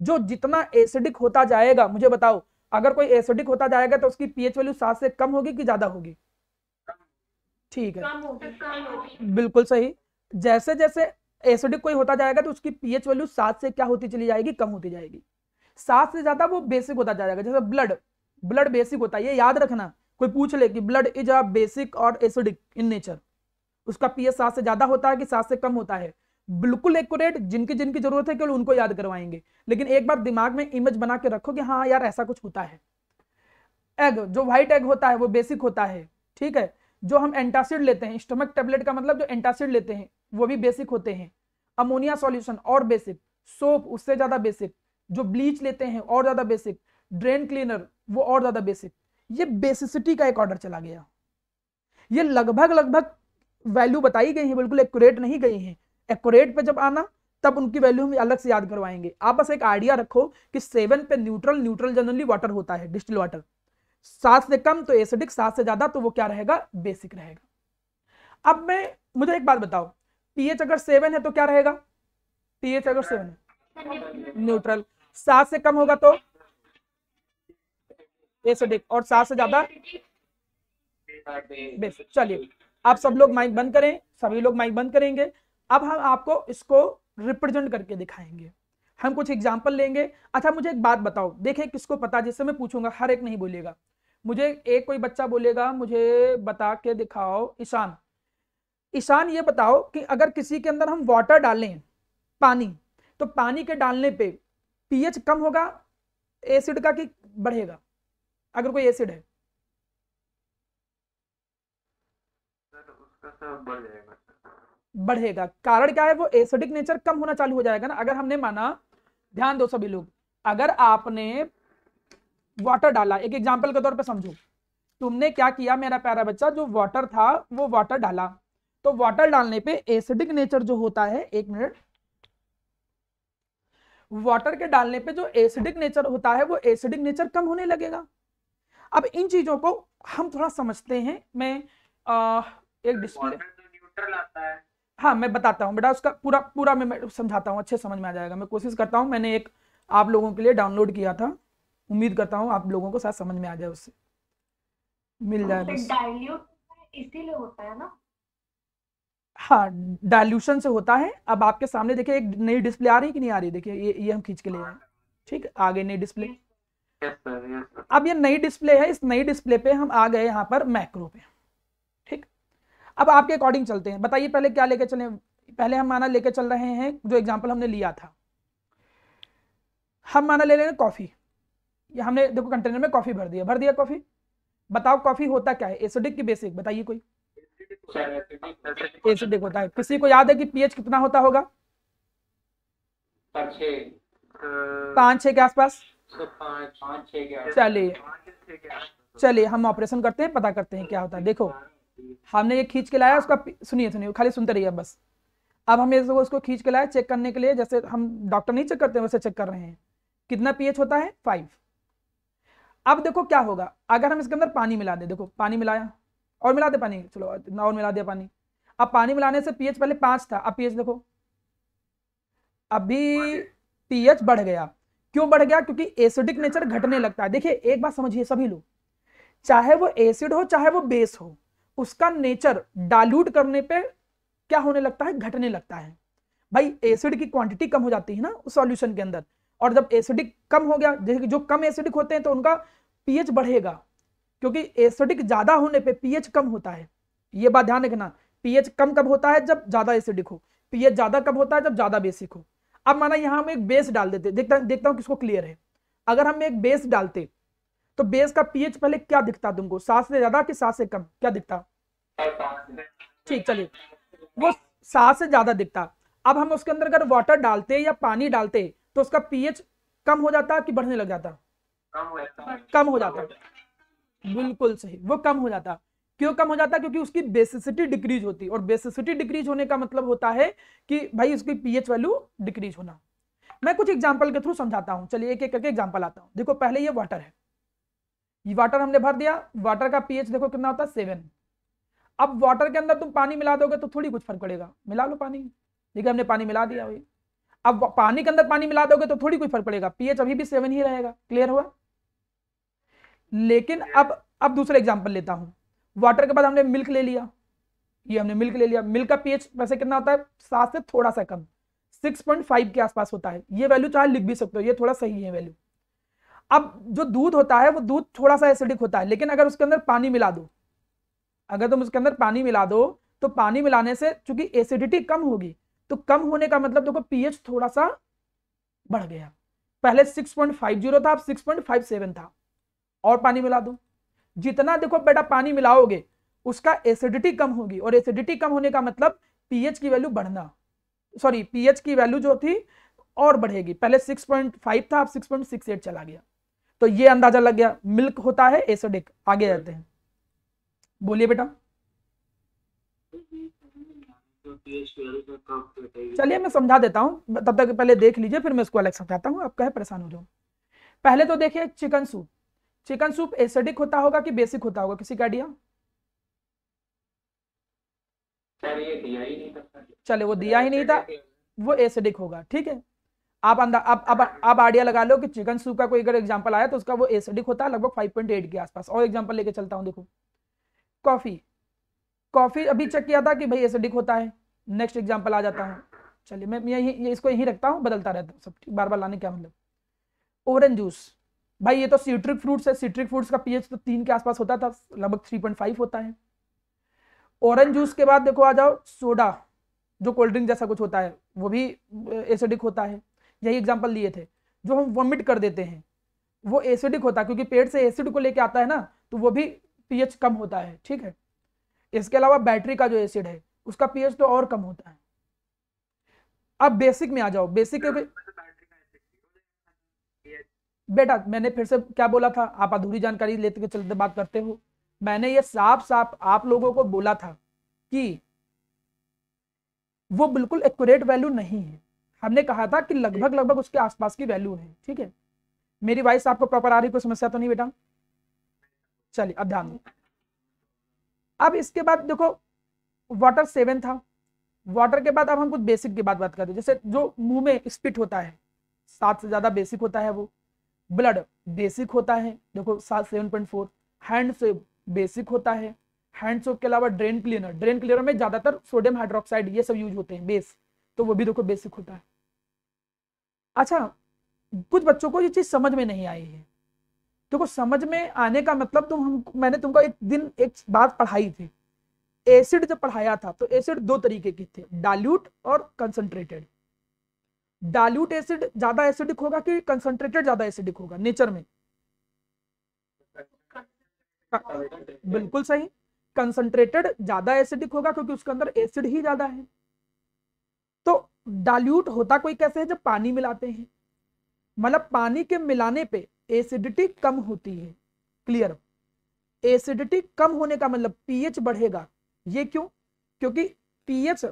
जो जितना एसिडिक होता जाएगा, मुझे बताओ, अगर कोई एसिडिक होता जाएगा तो उसकी पीएच वैल्यू 7 से कम होगी कि ज्यादा होगी, ठीक है, बिल्कुल सही। जैसे जैसे एसिडिक कोई होता जाएगा तो उसकी पीएच वैल्यू 7 से क्या होती चली जाएगी, कम होती जाएगी। 7 से ज्यादा वो बेसिक होता जाएगा। जैसे ब्लड, ब्लड बेसिक होता है, ये याद रखना। कोई पूछ ले कि ब्लड इज अ बेसिक और एसिडिक इन नेचर, उसका पीएच 7 से ज्यादा होता है कि 7 से कम होता है, बिल्कुल एक्यूरेट। जिनकी जिनकी जरूरत है केवल उनको याद करवाएंगे, लेकिन एक बार दिमाग में इमेज बना के रखो कि हाँ यार ऐसा कुछ होता है। एग, जो व्हाइट एग होता है वो बेसिक होता है, ठीक है। जो हम एंटासिड लेते हैं, स्टमक टेबलेट का मतलब जो एंटासिड लेते हैं वो भी बेसिक होते हैं। अमोनिया सॉल्यूशन और बेसिक, सोप उससे ज्यादा बेसिक, जो ब्लीच लेते हैं और ज्यादा बेसिक, ड्रेन क्लीनर वो और ज्यादा बेसिक। ये बेसिसिटी का एक ऑर्डर चला गया। ये लगभग लगभग वैल्यू बताई गई है, बिल्कुल एक्यूरेट नहीं गई है। एक्यूरेट पे जब आना तब उनकी वैल्यू हम अलग से याद करवाएंगे। आप बस एक आइडिया रखो कि 7 पे न्यूट्रल, न्यूट्रल जनरली वाटर होता है, डिस्टिल वाटर। 7 से कम तो एसिडिक, 7 से ज्यादा तो वो क्या रहेगा, बेसिक रहेगा। अब मुझे एक बात बताओ, पीएच अगर 7 है तो क्या रहेगा, पीएच अगर 7 है न्यूट्रल, 7 से कम होगा तो एसिडिक, और 7 से ज्यादा बेसिक। चलिए आप सब लोग माइक बंद करें, सभी लोग माइक बंद करेंगे। अब हम आपको इसको रिप्रेजेंट करके दिखाएंगे, हम कुछ एग्जांपल लेंगे। अच्छा मुझे एक बात बताओ, देखें किसको पता, जिससे मैं पूछूंगा, हर एक नहीं बोलेगा। मुझे एक कोई बच्चा बोलेगा, मुझे बता के दिखाओ, ईशान। ईशान ये बताओ कि अगर किसी के अंदर हम वाटर डालें, पानी, तो पानी के डालने पे पीएच कम होगा एसिड का कि बढ़ेगा, अगर कोई एसिड है। बढ़ेगा। कारण क्या है, वो एसिडिक नेचर कम होना चालू हो जाएगा ना। अगर हमने माना, ध्यान दो सभी लोग, अगर आपने वाटर डाला, एक एग्जांपल के तौर पे समझो, तुमने क्या किया मेरा प्यारा बच्चा, जो वाटर था वो वाटर डाला, तो वाटर डालने पे एसिडिक नेचर जो होता है, एक मिनट, वाटर के डालने पे जो एसिडिक नेचर होता है वो एसिडिक नेचर कम होने लगेगा। अब इन चीजों को हम थोड़ा समझते हैं। मैं एक डिस्प्ले, न्यूट्रल आता है, हाँ मैं बताता हूँ बेटा, उसका पूरा पूरा मैं समझाता हूँ, अच्छे समझ में आ जाएगा। मैं कोशिश करता हूँ, मैंने एक आप लोगों के लिए डाउनलोड किया था, उम्मीद करता हूँ आप लोगों को शायद समझ में आ जाए, उससे मिल जाए बस। डाइल्यूट इसीलिए होता है ना? हाँ, डाइल्यूशन से होता है। अब आपके सामने देखिए एक नई डिस्प्ले आ रही है कि नहीं आ रही, देखिए ये हम खींच के ले आए, ठीक है, आ गई नई डिस्प्ले। अब ये नई डिस्प्ले है, इस नई डिस्प्ले पे हम आ गए यहाँ पर मैक्रो पे, ठीक। अब आपके अकॉर्डिंग चलते हैं, बताइए पहले क्या लेके चले। पहले हम माना लेके चल रहे हैं, जो एग्जांपल हमने लिया था, हम माना ले रहे हैं कॉफी। ये हमने देखो कंटेनर में कॉफी भर दिया कॉफी। बताओ कॉफी होता क्या है, एसिडिक की बेसिक, बताइए कोई। एसिडिक होता है। किसी को याद है कि पीएच कितना होता होगा? 5-6 के आसपास। चलिए चलिए हम ऑपरेशन करते हैं, पता करते हैं क्या होता है। देखो हमने ये खींच के लाया उसका, सुनिए सुनिए, खाली सुनते रहिए बस। अब हम उसको खींच के लाए चेक करने के लिए, जैसे हम डॉक्टर नहीं चेक करते वैसे चेक कर रहे हैं। कितना पीएच होता है? 5। अब देखो क्या होगा, अगर हम इसके अंदर पानी मिला दे, देखो पानी मिलाया, और मिला दे पानी, चलो इतना और मिला दिया पानी। अब पानी मिलाने से पीएच पहले 5 था, अब पीएच देखो अभी पीएच बढ़ गया। क्यों बढ़ गया? क्योंकि एसिडिक नेचर घटने लगता है। देखिए एक बात समझिए सभी लोग, चाहे वो एसिड हो चाहे वो बेस हो, उसका नेचर डाल्यूट करने पे क्या होने लगता है? घटने लगता है। भाई एसिड की क्वांटिटी कम हो जाती है ना उस सॉल्यूशन के अंदर, और जब एसिडिक कम हो गया, जैसे कि जो कम एसिडिक होते हैं तो उनका पीएच बढ़ेगा, क्योंकि एसिडिक ज्यादा होने पे पीएच कम होता है। ये बात ध्यान रखना, पीएच कम कब होता है? जब ज्यादा एसिडिक हो। पीएच ज्यादा कब होता है? जब ज्यादा बेसिक हो। अब माना यहां हम एक बेस डाल देते, देखता हूं किसको क्लियर है। अगर हम एक बेस डालते तो बेस का पीएच पहले क्या दिखता तुमको? 7 से ज्यादा कि 7 से कम, क्या दिखता? ठीक, चलिए वो 7 से ज्यादा दिखता। अब हम उसके अंदर अगर वाटर डालते या पानी डालते तो उसका पीएच कम हो जाता कि बढ़ने लग जाता? कम हो जाता। बिल्कुल सही, वो कम हो जाता। क्यों कम हो जाता? क्योंकि उसकी बेसिसिटी डिक्रीज होती, और बेसिसिटी डिक्रीज होने का मतलब होता है कि भाई उसकी पीएच वैल्यू डिक्रीज होना। मैं कुछ एग्जांपल के थ्रू समझाता हूं, चलिए एक एक करके एग्जांपल आता हूं। देखो पहले ये वाटर है, ये वाटर हमने भर दिया, वाटर का पीएच देखो कितना होता है? 7। अब वाटर के अंदर तुम पानी मिला दोगे तो थोड़ी कुछ फर्क पड़ेगा, मिला लो पानी, ठीक है हमने पानी मिला दिया भाई। अब पानी के अंदर पानी मिला दोगे तो थोड़ी कुछ फर्क पड़ेगा, पीएच अभी भी 7 ही रहेगा। क्लियर हुआ? लेकिन अब दूसरा एग्जांपल लेता हूं। वाटर के बाद हमने मिल्क ले लिया, ये हमने मिल्क ले लिया, मिल्क का पीएच वैसे कितना होता है? 7 से थोड़ा सा कम, 6.5 के आसपास होता है। ये वैल्यू चाहे लिख भी सकते हो, ये थोड़ा सही है वैल्यू। अब जो दूध होता है वो दूध थोड़ा सा एसिडिक होता है, लेकिन अगर उसके अंदर पानी मिला दो, अगर तुम उसके अंदर पानी मिला दो तो पानी मिलाने से चूंकि एसिडिटी कम होगी, तो कम होने का मतलब देखो पीएच थोड़ा सा बढ़ गया। पहले 6.50 था, अब 6.57 था, और पानी मिला दो। जितना देखो बेटा पानी मिलाओगे उसका एसिडिटी कम होगी, और एसिडिटी कम होने का मतलब पीएच की वैल्यू बढ़ना, सॉरी पीएच की वैल्यू जो थी और बढ़ेगी। पहले 6.5 था, अब 6.68 चला गया। तो ये अंदाजा लग गया मिल्क होता है एसिडिक। आगे जाते हैं, बोलिए बेटा। चलिए मैं समझा देता हूं, तब तक पहले देख लीजिए, फिर मैं इसको अलग समझाता हूं, आप कहे परेशान हो जाओ। पहले तो देखिए chicken soup, chicken soup acidic होता होगा कि बेसिक होता होगा, किसी का आइडिया? चले वो दिया ही नहीं था, वो एसिडिक होगा, ठीक है। आप अंदा अब आइडिया लगा लो कि चिकन सूप का कोई अगर एग्जांपल आया तो उसका वो एसिडिक होता है लगभग 5.8 के आसपास। और एग्जांपल लेके चलता हूं, देखो कॉफी, कॉफी अभी चेक किया था कि भाई एसिडिक होता है। नेक्स्ट एग्जांपल आ जाता हूं, चलिए मैं ये इसको यहीं रखता हूं, बदलता रहता हूं सब, बार बार लाने क्या मतलब। ऑरेंज जूस, भाई ये तो सिट्रिक फ्रूट्स है, सिट्रिक फ्रूट्स का पीएच तो 3 के आसपास होता था, लगभग 3.5 होता है। ऑरेंज जूस के बाद देखो आ जाओ सोडा, जो कोल्ड ड्रिंक जैसा कुछ होता है, वो भी एसिडिक होता है। यही एग्जांपल लिए थे। जो हम वॉमिट कर देते हैं वो एसिडिक होता है, क्योंकि पेट से एसिड को लेके आता है ना, तो वो भी पीएच कम होता है, ठीक है। इसके अलावा बैटरी का जो एसिड है उसका पीएच तो और कम होता है। अब बेसिक में आ जाओ। बेसिक बेटा मैंने फिर से क्या बोला था, आप अधूरी जानकारी लेते के चलते बात करते हो। मैंने ये साफ साफ आप लोगों को बोला था कि वो बिल्कुल एक्यूरेट वैल्यू नहीं है। हमने कहा था कि लगभग लगभग उसके आसपास की वैल्यू है। ठीक है, मेरी वॉइस आपको प्रॉपर आ रही, कोई समस्या तो नहीं बेटा? चलिए अब ध्यान दो। अब इसके बाद देखो वाटर 7 था। वाटर के बाद अब हम कुछ बेसिक की बात करते हैं, जैसे जो मुंह में स्पिट होता है 7 से ज्यादा बेसिक होता है वो। ब्लड बेसिक होता है, देखो 7.4। हैंड से बेसिक होता है। हैंड सोप के अलावा ड्रेन क्लीनर, ड्रेन क्लीनर में ज्यादातर सोडियम हाइड्रोक्साइड ये सब यूज होते हैं बेस, तो वो भी देखो बेसिक होता है। अच्छा, कुछ बच्चों को ये चीज समझ में नहीं आई है। देखो समझ में आने का मतलब मैंने तुमको एक दिन एक बात पढ़ाई थी। एसिड जब पढ़ाया था तो एसिड दो तरीके के थे, डाल्यूट और कंसंट्रेटेड। डाल्यूट एसिड ज्यादा एसिडिक होगा कि कंसंट्रेटेड ज्यादा एसिडिक होगा नेचर में? बिल्कुल सही, कंसंट्रेटेड ज्यादा एसिडिक होगा क्योंकि उसके अंदर एसिड ही ज्यादा है। तो डाल्यूट होता कोई कैसे है, जब पानी मिलाते हैं, मतलब पानी के मिलाने पे एसिडिटी कम होती है। क्लियर? एसिडिटी कम होने का मतलब पीएच बढ़ेगा। ये क्यों? क्योंकि पीएच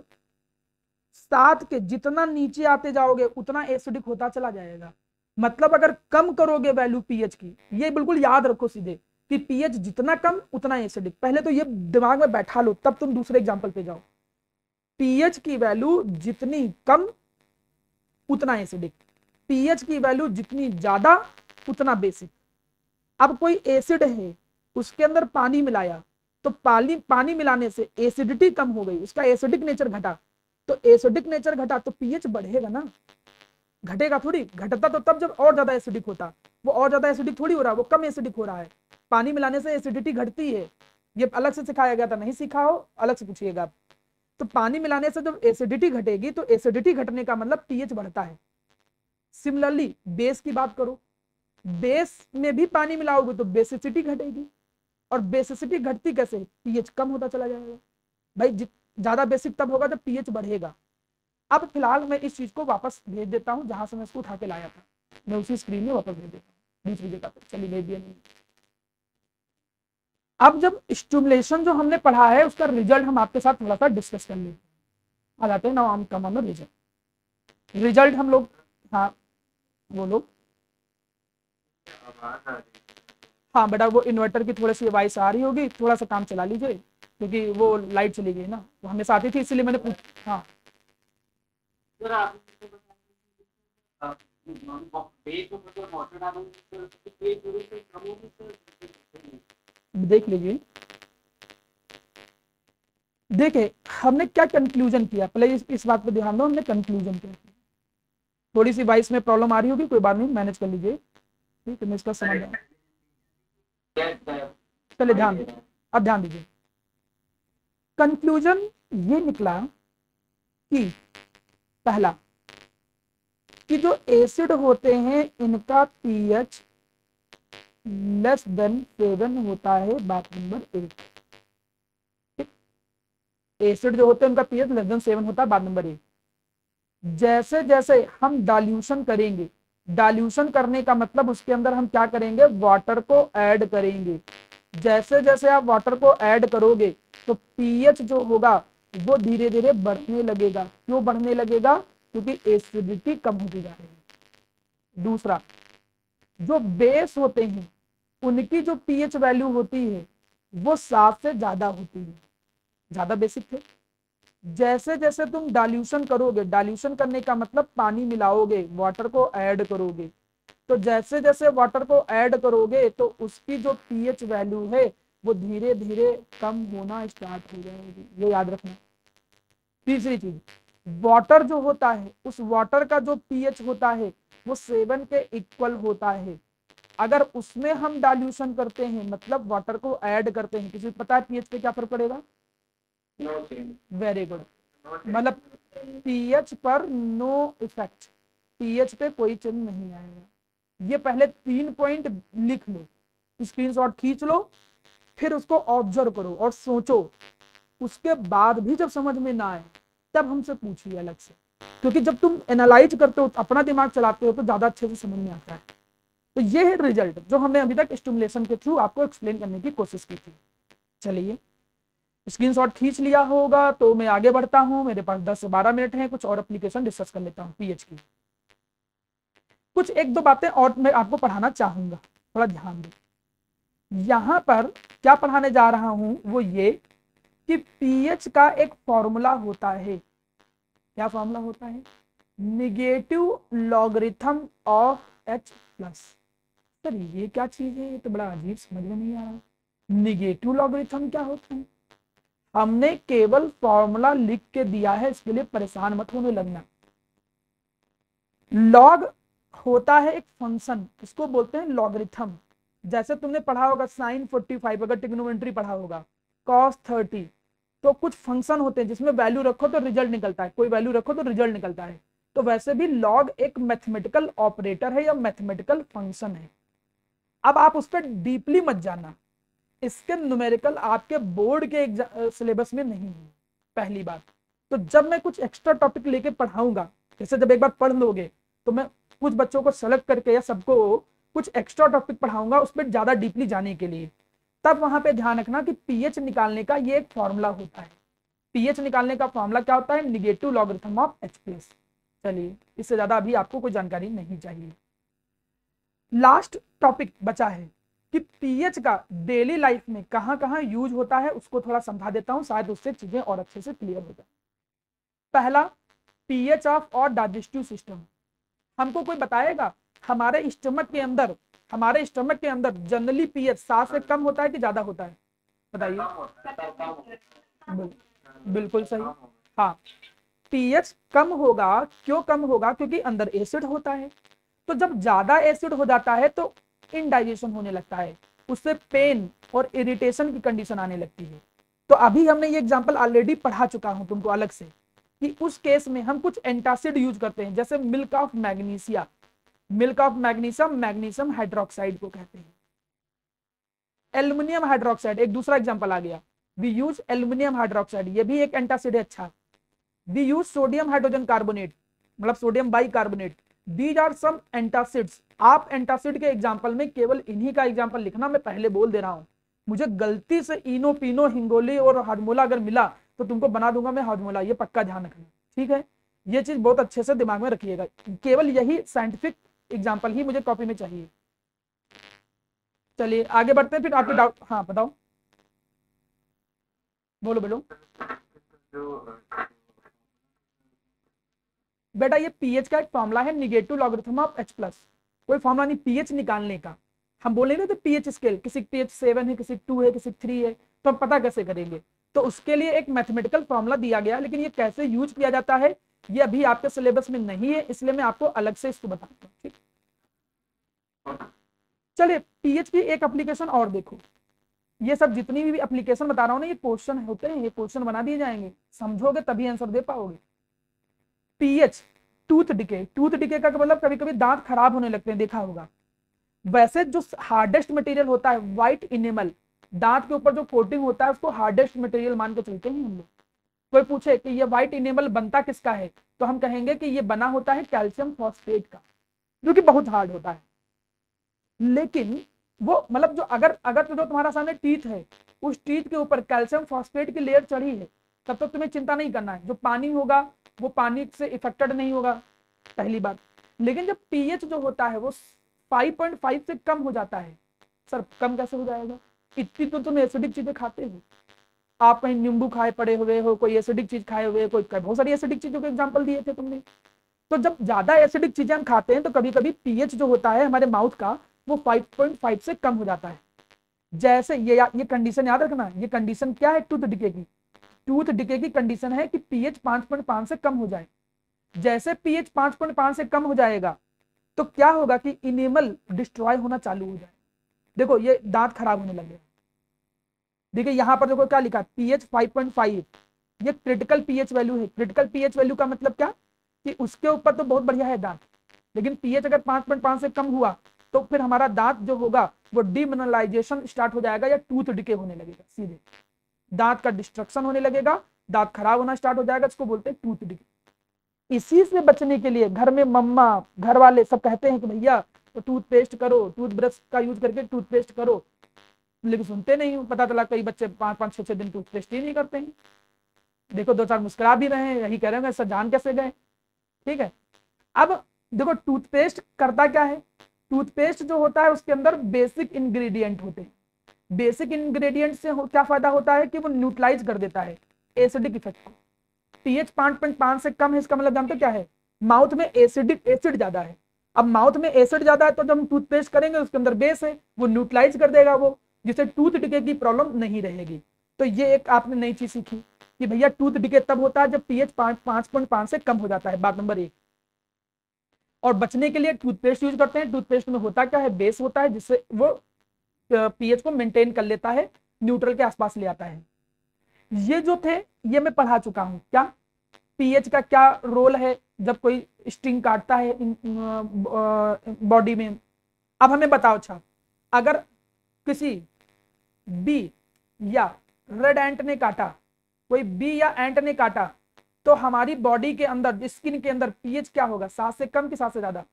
7 के जितना नीचे आते जाओगे उतना एसिडिक होता चला जाएगा। मतलब अगर कम करोगे वैल्यू पीएच की, ये बिल्कुल याद रखो सीधे कि पीएच जितना कम उतना एसिडिक। पहले तो ये दिमाग में बैठा लो, तब तुम दूसरे एग्जांपल पे जाओ। पीएच की वैल्यू जितनी कम उतना एसिडिक, पीएच की वैल्यू जितनी ज्यादा उतना बेसिक। अब कोई एसिड है, उसके अंदर पानी मिलाया, तो पानी मिलाने से एसिडिटी कम हो गई, उसका एसिडिक नेचर घटा। तो एसिडिक नेचर घटा तो पीएच बढ़ेगा ना, घटेगा थोड़ी। घटता तो तब जब और ज्यादा एसिडिक होता। वो और ज्यादा एसिडिक थोड़ी हो रहा है, वो कम एसिडिक हो रहा है। पानी मिलाने से एसिडिटी घटती है, ये अलग से सिखाया गया था, नहीं सीखा हो अलग से पूछिएगा आप। तो पानी मिलाने से जब एसिडिटी घटेगी तो एसिडिटी घटने का मतलब पीएच बढ़ता है। सिमिलरली बेस की बात करो, बेस में भी पानी मिलाओगे तो बेसिसिटी घटेगी, और बेसिसिटी घटती कैसे? पीएच कम होता चला जाएगा। भाई ज्यादा बेसिक तब होगा जब पीएच बढ़ेगा। अब फिलहाल मैं इस चीज को वापस भेज देता हूं जहां से मैं इसको उठा के लाया था, मैं उसी स्क्रीन में वापस भेज देता हूँ दूसरी जगह पे। चलिए भेज दिया। अब जब स्टिमुलेशन जो हमने पढ़ा है उसका रिजल्ट हम आपके साथ थोड़ा सा डिस्कस कर लेते हैं। आ जाते हैं now come on the result हम लोग। हाँ बोलो। हाँ बेटा वो इन्वर्टर की थोड़ी सी आवाज आ रही होगी, थोड़ा सा काम चला लीजिए क्योंकि वो लाइट चली गई ना, वो हमेशा आती थी इसलिए मैंने हाँ देख लीजिए। देखे हमने क्या कंक्लूजन किया, पहले इस बात पर ध्यान दो, हमने कंक्लूजन क्या किया। थोड़ी सी वॉइस में प्रॉब्लम आ रही होगी, कोई बात नहीं, मैनेज कर लीजिए। ठीक है, मैं इसका समाधान, चलिए ध्यान दीजिए, अब ध्यान दीजिए। कंक्लूजन ये निकला कि पहला कि जो एसिड होते हैं इनका पीएच लेस देन 7 होता है, बात नंबर 1। एसिड जो होते हैं उनका पीएच लेस देन 7 होता है, बात नंबर 1। जैसे जैसे हम डाल्यूशन करेंगे, डाल्यूशन करने का मतलब उसके अंदर हम क्या करेंगे, वाटर को ऐड करेंगे। जैसे जैसे आप वाटर को ऐड करोगे तो पीएच जो होगा वो धीरे धीरे बढ़ने लगेगा। क्यों बढ़ने लगेगा? क्योंकि एसिडिटी कम होती जा रही है। दूसरा, जो बेस होते हैं उनकी जो पीएच वैल्यू होती है वो 7 से ज्यादा होती है, ज्यादा बेसिक थे। जैसे जैसे तुम डाल्यूशन करोगे, डाल्यूशन करने का मतलब पानी मिलाओगे, वाटर को ऐड करोगे, तो जैसे जैसे वाटर को ऐड करोगे तो उसकी जो पीएच वैल्यू है वो धीरे धीरे कम होना स्टार्ट हो जाएगी, ये याद रखना। तीसरी चीज, वाटर जो होता है उस वाटर का जो पीएच होता है वो 7 के इक्वल होता है। अगर उसमें हम डाल्यूशन करते हैं मतलब वाटर को ऐड करते हैं, किसी को पता है पीएच पे क्या फर्क पड़ेगा? वेरी गुड, मतलब पीएच पर नो इफेक्ट, पीएच पे कोई चिन्ह नहीं आएगा। ये पहले 3 पॉइंट लिख लो, स्क्रीनशॉट खींच लो, फिर उसको ऑब्जर्व करो और सोचो उसके बाद भी जब समझ में ना आए तब हमसे पूछिए अलग से, क्योंकि जब तुम एनालाइज करते हो, अपना दिमाग चलाते हो, तो ज्यादा अच्छे से समझ में आता है। तो ये है रिजल्ट जो हमने अभी तक स्टिमुलेशन के थ्रू आपको एक्सप्लेन करने की कोशिश की थी। चलिए, स्क्रीनशॉट खींच लिया होगा तो मैं आगे बढ़ता हूं। मेरे पास 10 से 12 मिनट हैं, कुछ और एप्लीकेशन डिस्कस कर लेता हूं पीएच की। कुछ एक दो बातें और मैं आपको पढ़ाना चाहूंगा, थोड़ा ध्यान दें। यहां पर क्या पढ़ाने जा रहा हूं वो ये कि पीएच का एक फॉर्मूला होता है। क्या फॉर्मूला होता है? Negative logarithm of H plus. Sir ये क्या चीज है? ये तो बड़ा अजीब, समझ में नहीं आ रहा। निगेटिव लॉगरिथम क्या होता है? हमने केवल फॉर्मूला लिख के दिया है, इसके लिए परेशान मत होने लगना। लॉग होता है एक फंक्शन, इसको बोलते हैं लॉगरिथम। जैसे तुमने पढ़ा होगा साइन 45, अगर ट्रिग्नोमेट्री पढ़ा होगा, कॉस 30, तो कुछ फंक्शन होते हैं जिसमें वैल्यू रखो तो रिजल्ट निकलता है, कोई वैल्यू रखो तो रिजल्ट निकलता है। तो वैसे भी लॉग एक मैथमेटिकल ऑपरेटर है या मैथमेटिकल फंक्शन है। अब आप उस पर डीपली मत जाना, इसके न्यूमेरिकल आपके बोर्ड के सिलेबस में नहीं है, पहली बात। तो जब मैं कुछ एक्स्ट्रा टॉपिक लेके पढ़ाऊंगा, जैसे जब एक बार पढ़ लोगे तो मैं कुछ बच्चों को सेलेक्ट करके या सबको कुछ एक्स्ट्रा टॉपिक पढ़ाऊंगा उस पर ज्यादा डीपली जाने के लिए। तब वहां पे ध्यान रखना कि पीएच निकालने का ये एक फॉर्मूला होता है। पीएच निकालने का फॉर्मूला क्या होता है? Negative logarithm of H plus. चलिए, इससे ज्यादा अभी आपको कोई जानकारी नहीं चाहिए। लास्ट टॉपिक बचा है कि पीएच का डेली लाइफ में कहां कहां यूज होता है, उसको थोड़ा समझा देता हूं, शायद उससे चीजें और अच्छे से क्लियर हो जाए। पहला, पीएच ऑफ और डाइजेस्टिव सिस्टम। हमको कोई बताएगा हमारे स्टमक के अंदर जनरली पीएच 7 से कम होता है कि ज्यादा होता है? बताइए। बिल्कुल सही। हाँ, पीएच कम होगा। क्यों कम होगा? क्योंकि अंदर एसिड होता है। तो जब ज्यादा एसिड हो जाता है तो इनडाइजेशन होने लगता है, उससे पेन और इरिटेशन की कंडीशन आने लगती है। तो अभी हमने ये एग्जांपल ऑलरेडी पढ़ा चुका हूं तुमको अलग से, कि उस केस में हम कुछ एंटासिड यूज करते हैं, जैसे milk of magnesia. Milk of magnesium, magnesium hydroxide को कहते हैं। एल्युमिनियम हाइड्रोक्साइड एक दूसरा एग्जांपल आ गया। वी यूज एल्युमिनियम हाइड्रोक्साइड, ये भी एक एंटासिड है। अच्छा, we use sodium hydrogen carbonate, मतलब sodium bicarbonate. These are some antacids. आप एंटासिड के एग्जांपल में केवल इन्हीं का एग्जांपल लिखना, मैं पहले बोल दे रहा हूं। मुझे गलती से इनो, पिनो, हिंगोली और हाजमोला अगर मिला तो तुमको बना दूंगा मैं हाजमोला, ये पक्का ध्यान रखना, ठीक है? ये चीज बहुत अच्छे से दिमाग में रखिएगा, केवल यही साइंटिफिक एग्जांपल ही मुझे कॉपी में चाहिए। चलिए आगे बढ़ते हैं, फिर आपके डाउट। हाँ बताओ, बोलो बोलो। बेटा ये पीएच का एक फॉर्मूला है, negative logarithm of H plus. कोई फॉर्मूला नहीं पीएच निकालने का। हम बोले ना तो पीएच स्केल, किसी पीएच 7 है, किसी 2 है, किसी 3 है, तो हम पता कैसे करेंगे? तो उसके लिए एक मैथमेटिकल फॉर्मूला दिया गया, लेकिन ये कैसे यूज किया जाता है ये अभी आपके सिलेबस में नहीं है, इसलिए मैं आपको अलग से इसको बताऊंगा, ठीक? चलिए, पीएच की एक एप्लीकेशन और देखो। ये सब जितनी भी एप्लीकेशन बता रहा हूँ ना, ये क्वेश्चन होते हैं, ये क्वेश्चन बना दिए जाएंगे, समझोगे तभी आंसर दे पाओगे। PH, tooth decay. Tooth decay का मतलब कभी कभी दांत खराब होने लगते हैं, देखा होगा। वैसे जो हार्डेस्ट मटेरियल होता है व्हाइट इनेमल, दांत के ऊपर जो कोटिंग होता है उसको हार्डेस्ट मटेरियल मान के चलते हैं हम लोग। कोई पूछे कि ये व्हाइट इनेमल बनता किसका है, तो हम कहेंगे कि ये बना होता है कैल्शियम फॉस्फेट का, जो कि बहुत हार्ड होता है। लेकिन वो मतलब जो अगर अगर तो जो तुम्हारा सामने टीथ है, उस टीथ के ऊपर कैल्शियम फॉस्फेट की लेयर चढ़ी है, तब तो तुम्हें चिंता नहीं करना है, जो पानी होगा वो पानी से इफेक्टेड नहीं होगा, पहली बात। लेकिन जब पीएच जो होता है वो 5.5 से कम हो जाता है, सर कम कैसे हो जाएगा? इतनी तो तुम एसिडिक चीजें खाते हो, आप कहीं नींबू खाए पड़े हुए हो, कोई एसिडिक चीज खाए हुए, कोई बहुत सारी एसिडिक चीजों के एग्जाम्पल दिए थे तुमने। तो जब ज्यादा एसिडिक चीजें हम खाते हैं तो कभी कभी पीएच जो होता है हमारे माउथ का वो 5.5 से कम हो जाता है। जैसे ये कंडीशन याद रखना, ये कंडीशन क्या है टूथ डिके की? टूथ डिके की कंडीशन है कि पीएच 5.5 से कम हो जाए। जैसे पीएच 5.5 से कम हो जाएगा तो क्या होगा कि इनेमल डिस्ट्रॉय होना चालू हो जाए। देखो ये दांत खराब होने लगे। देखिए यहां पर देखो क्या लिखा है, पीएच 5.5, ये क्रिटिकल पीएच वैल्यू है। क्रिटिकल पीएच वैल्यू का मतलब क्या कि उसके ऊपर तो बहुत बढ़िया है दांत, लेकिन पीएच अगर 5.5 से कम हुआ तो फिर हमारा दांत जो होगा वो डिमिनरलाइजेशन स्टार्ट हो जाएगा या टूथ डिके होने लगेगा सीधे। दांत का डिस्ट्रक्शन होने लगेगा, दांत खराब होना स्टार्ट हो जाएगा, इसको बोलते हैं टूथ डिके। इसी से बचने के लिए घर में मम्मा, घर वाले सब कहते हैं कि भैया तो टूथपेस्ट करो, टूथब्रश का यूज करके टूथपेस्ट करो, लेकिन सुनते नहीं हो। पता चला कई बच्चे 5-5 6-6 दिन टूथपेस्ट ही नहीं करते हैं। देखो 2-4 मुस्कुरा भी रहे हैं, यही कह रहे हैं सर जान कैसे गए। ठीक है, अब देखो टूथपेस्ट करता क्या है। टूथपेस्ट जो होता है उसके अंदर बेसिक इंग्रेडिएंट होते हैं। बेसिक इंग्रेडिएंट से क्या फायदा होता है कि वो न्यूट्रलाइज कर देता है एसिडिक इफेक्ट को। पीएच 5.5 से कम है, इसका मतलब जानते हो क्या है, माउथ में एसिड ज्यादा है। अब माउथ में एसिड ज्यादा है तो जब हम टूथपेस्ट करेंगे उसके अंदर बेस है, वो न्यूट्रलाइज कर देगा वो, जिससे टूथ डिके की प्रॉब्लम नहीं रहेगी। तो ये एक आपने नई चीज सीखी कि भैया टूथ डिके तब होता है जब पीएच 5.5 से कम हो जाता है, बात नंबर 1। और बचने के लिए टूथपेस्ट यूज करते हैं। टूथपेस्ट में होता क्या है, बेस होता है, जिससे वो पीएच को मेंटेन कर लेता है, न्यूट्रल के आसपास ले आता है। ये जो थे ये मैं पढ़ा चुका हूं, क्या पीएच का क्या रोल है जब कोई स्ट्रिंग काटता है बॉडी में। अब हमें बताओ, अच्छा अगर किसी बी या रेड एंट ने काटा, कोई बी या एंट ने काटा, तो हमारी बॉडी के अंदर, स्किन के अंदर पीएच क्या होगा, 7 से कम कि 7 से ज्यादा।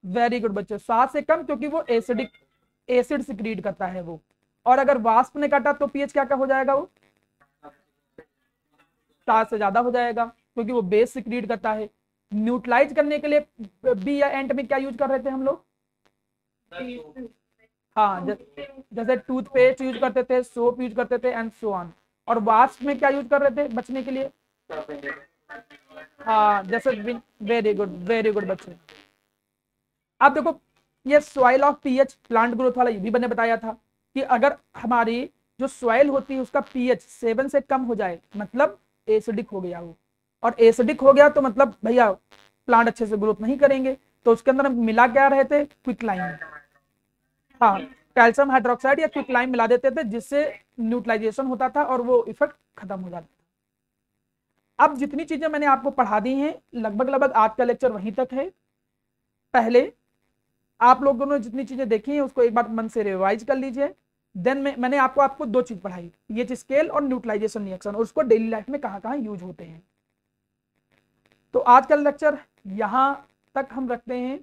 वेरी गुड बच्चे, 7 से कम, क्योंकि वो एसिड सिक्रीट करता है वो। और अगर वास्प ने काटा तो पीएच क्या हो जाएगा, वो 7 से ज्यादा हो जाएगा, क्योंकि वो बेस सिक्रीट करता है। न्यूट्रलाइज करने के लिए बी या एंट में क्या यूज कर रहे थे हम लोग, हाँ जैसे टूथपेस्ट यूज करते थे, सोप यूज करते थे एंड सो ऑन। और वास्प में क्या यूज कर रहे थे बचने के लिए, हाँ जैसे वेरी गुड बच्चे। अब देखो ये soil of pH plant growth वाला ये भी मैंने बताया था कि अगर हमारी जो सॉइल होती है उसका पीएच 7 से कम हो जाए मतलब एसिडिक हो गया वो, और एसिडिक हो गया तो मतलब भैया प्लांट अच्छे से ग्रोथ नहीं करेंगे। तो उसके अंदर मिला क्या रहे थे, क्विकलाइन, हाँ कैल्शियम हाइड्रोक्साइड या क्विकलाइन मिला देते थे, जिससे न्यूट्रलाइजेशन होता था और वो इफेक्ट खत्म हो जाता था। अब जितनी चीजें मैंने आपको पढ़ा दी हैं लगभग आज का लेक्चर वहीं तक है। पहले आप लोगों ने जितनी चीजें देखी हैं उसको एक बार मन से रिवाइज कर लीजिए। देन मैंने आपको 2 चीज पढ़ाई, पीएच स्केल और न्यूट्रलाइजेशन रिएक्शन, और उसको डेली लाइफ में कहाँ कहाँ यूज होते हैं। तो आज का लेक्चर यहाँ तक हम रखते हैं।